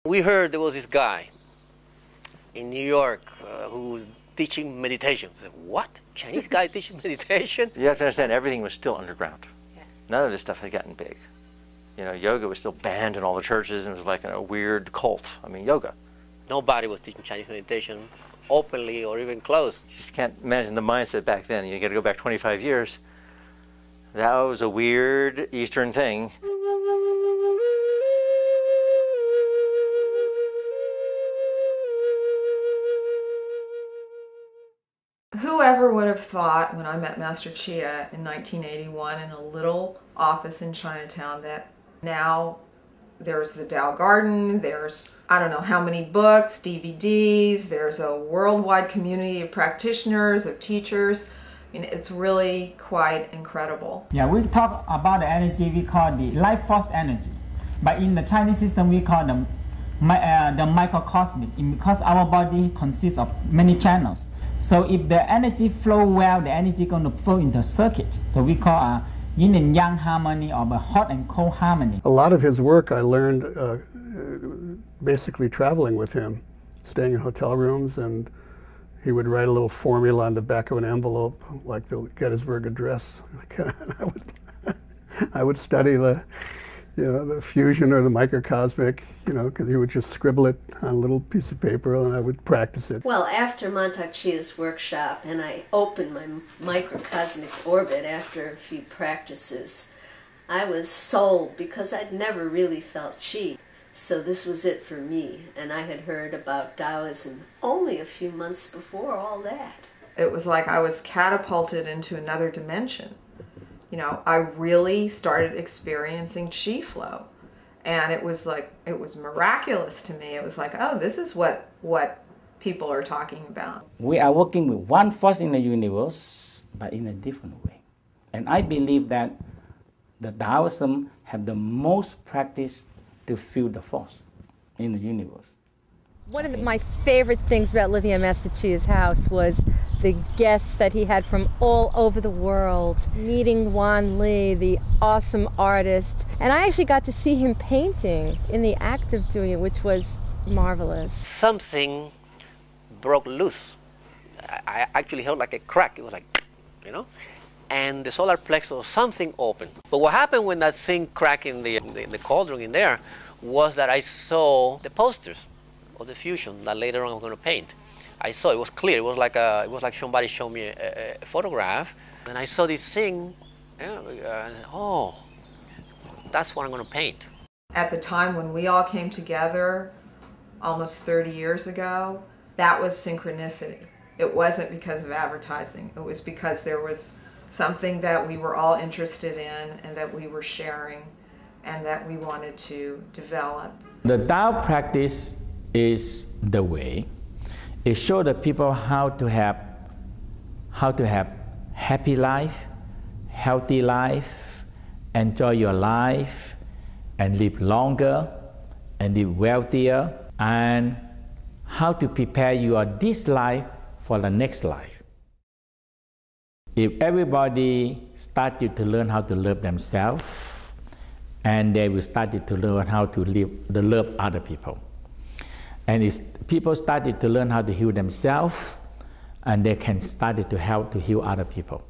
We heard there was this guy in New York who was teaching meditation. I said, what? Chinese guy teaching meditation? You have to understand, everything was still underground. Yeah. None of this stuff had gotten big. You know, yoga was still banned in all the churches, and it was like a weird cult. I mean, yoga. Nobody was teaching Chinese meditation openly or even close. You just can't imagine the mindset back then. You got to go back 25 years. That was a weird Eastern thing. Whoever would have thought when I met Master Chia in 1981 in a little office in Chinatown that now there's the Tao Garden, there's I don't know how many books, DVDs, there's a worldwide community of practitioners, of teachers. I mean, it's really quite incredible. Yeah, we talk about the energy we call the life force energy. But in the Chinese system, we call them the microcosmic, because our body consists of many channels. So if the energy flow well, the energy going to flow into a circuit. So we call a yin and yang harmony, or a hot and cold harmony. A lot of his work I learned basically traveling with him, staying in hotel rooms, and he would write a little formula on the back of an envelope, like the Gettysburg Address. I would study the, the fusion or the microcosmic, because he would just scribble it on a little piece of paper, and I would practice it. Well, after Mantak Chia's workshop, and I opened my microcosmic orbit after a few practices, I was sold because I'd never really felt chi. So this was it for me, and I had heard about Taoism only a few months before all that. It was like I was catapulted into another dimension. I really started experiencing chi flow, and it was miraculous to me. It was like, oh, this is what people are talking about. We are working with one force in the universe, but in a different way. And I believe that the Taoism have the most practice to feel the force in the universe. One of my favorite things about living at Master Chia's house was the guests that he had from all over the world. Meeting Wan Li, the awesome artist. And I actually got to see him painting in the act of doing it, which was marvelous. Something broke loose. I actually felt like a crack. It was like, and the solar plexus, something opened. But what happened when that thing cracked in the cauldron in there was that I saw the posters of the fusion that later on I'm going to paint. I saw it was clear. It was like somebody showed me a photograph, and I saw this thing. And I said, oh, that's what I'm going to paint. At the time when we all came together, almost 30 years ago, that was synchronicity. It wasn't because of advertising. It was because there was something that we were all interested in and that we were sharing and that we wanted to develop. The Tao practice is the way. It shows the people how to have happy life, healthy life, enjoy your life, and live longer, and live wealthier, and how to prepare your this life for the next life. If everybody started to learn how to love themselves, and they will start to learn how to love other people. And if people started to learn how to heal themselves, and they can start to help to heal other people.